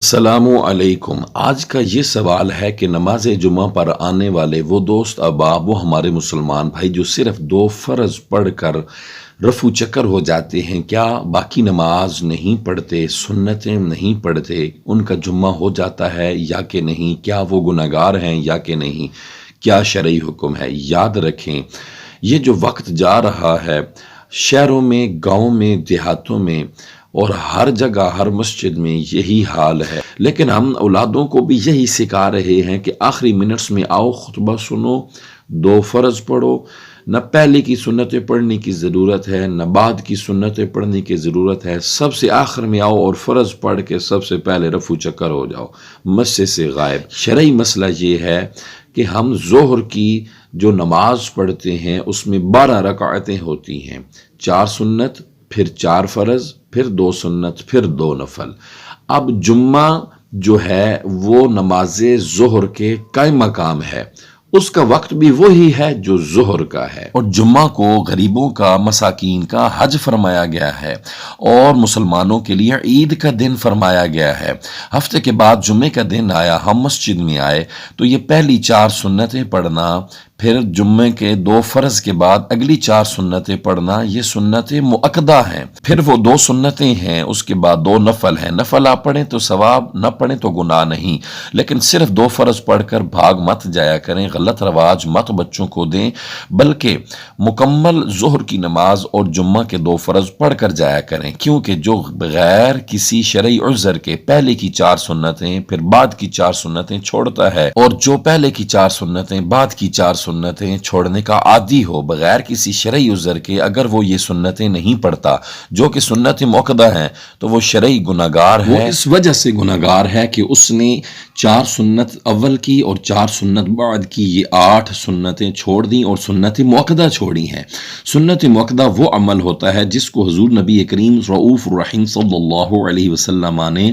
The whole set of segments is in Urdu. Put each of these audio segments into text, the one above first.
السلام علیکم۔ آج کا یہ سوال ہے کہ نماز جمعہ پر آنے والے وہ دوست احباب، وہ ہمارے مسلمان بھائی جو صرف 2 فرض پڑھ کر رفو چکر ہو جاتے ہیں، کیا باقی نماز نہیں پڑھتے، سنتیں نہیں پڑھتے، ان کا جمعہ ہو جاتا ہے یا کہ نہیں؟ کیا وہ گناہگار ہیں یا کہ نہیں؟ کیا شرعی حکم ہے؟ یاد رکھیں، یہ جو وقت جا رہا ہے شہروں میں، گاؤں میں، دیہاتوں میں اور ہر جگہ، ہر مسجد میں یہی حال ہے، لیکن ہم اولادوں کو بھی یہی سکھا رہے ہیں کہ آخری منٹس میں آؤ، خطبہ سنو، 2 فرض پڑھو، نہ پہلے کی سنتیں پڑھنے کی ضرورت ہے، نہ بعد کی سنتیں پڑھنے کی ضرورت ہے، سب سے آخر میں آؤ اور فرض پڑھ کے سب سے پہلے رفو چکر ہو جاؤ، مسجد سے غائب۔ شرعی مسئلہ یہ ہے کہ ہم ظہر کی جو نماز پڑھتے ہیں اس میں 12 رکعتیں ہوتی ہیں، 4 سنت، پھر 4 فرض، پھر 2 سنت، پھر 2 نفل۔ اب جمعہ جو ہے وہ نماز ظہر کے قائم مقام ہے، اس کا وقت بھی وہی ہے جو ظہر کا ہے، اور جمعہ کو غریبوں کا، مساکین کا حج فرمایا گیا ہے اور مسلمانوں کے لیے عید کا دن فرمایا گیا ہے۔ ہفتے کے بعد جمعے کا دن آیا، ہم مسجد میں آئے تو یہ پہلی 4 سنتیں پڑھنا، پھر جمعے کے 2 فرض کے بعد اگلی 4 سنتیں پڑھنا، یہ سنتیں مؤکدہ ہیں۔ پھر وہ 2 سنتیں ہیں، اس کے بعد 2 نفل ہیں۔ نفل آپ پڑھیں تو ثواب، نہ پڑھیں تو گناہ نہیں، لیکن صرف 2 فرض پڑھ کر بھاگ مت جایا کریں، غلط رواج مت بچوں کو دیں، بلکہ مکمل ظہر کی نماز اور جمعہ کے 2 فرض پڑھ کر جایا کریں، کیونکہ جو بغیر کسی شرعی عذر کے پہلے کی 4 سنتیں پھر بعد کی 4 سنتیں چھوڑتا ہے، اور جو پہلے کی 4 سنتیں بعد کی 4 سنتیں چھوڑنے کا عادی ہو بغیر کسی شرعی عذر کے، اگر وہ یہ سنتیں نہیں پڑھتا جو کہ سنتیں موقدہ ہیں، تو وہ شرعی گناہگار ہے۔ وہ اس وجہ سے گناہگار ہے کہ اس نے 4 سنت اول کی اور 4 سنت بعد کی، یہ 8 سنتیں چھوڑ دیں اور سنت موقدہ چھوڑی ہیں۔ سنت موقدہ وہ عمل ہوتا ہے جس کو حضور نبی کریم رؤوف الرحیم صلی اللہ علیہ وسلم نے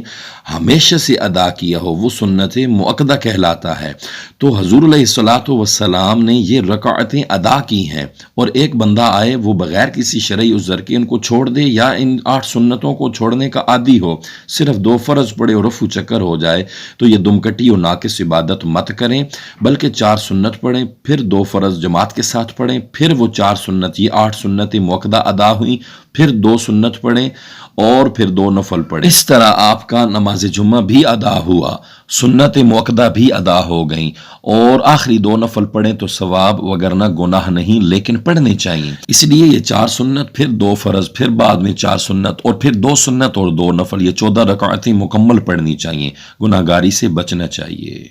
ہمیشہ سے ادا کیا ہو، وہ سنت موقدہ کہلاتا ہے۔ تو حضور علیہ الصلوۃ والسلام نے یہ رکعتیں ادا کی ہیں، اور ایک بندہ آئے وہ بغیر کسی شرعی عذر کے ان کو چھوڑ دے، یا ان 8 سنتوں کو چھوڑنے کا عادی ہو، صرف 2 فرض پڑھے اور رفو چکر ہو جائے، تو یہ دمکٹی اور ناقص عبادت مت کریں، بلکہ 4 سنت پڑھیں، پھر 2 فرض جماعت کے ساتھ پڑھیں، پھر وہ 4 سنت، یہ 8 سنتیں موقدہ ادا ہوئیں، پھر 2 سنت پڑھیں اور پھر 2 نفل پڑھیں۔ اس طرح آپ کا نماز جمعہ بھی ادا ہوا، سنت موقدہ بھی ادا ہو گئیں، اور آخری 2 نفل پڑھیں تو ثواب وگرنہ گناہ نہیں، لیکن پڑھنے چاہیے۔ اس لیے یہ 4 سنت، پھر 2 فرض، پھر بعد میں 4 سنت، اور پھر 2 سنت اور 2 نفل، یہ 14 رکعتیں مکمل پڑھنی چاہیے، گناہگاری سے بچنا چاہیے۔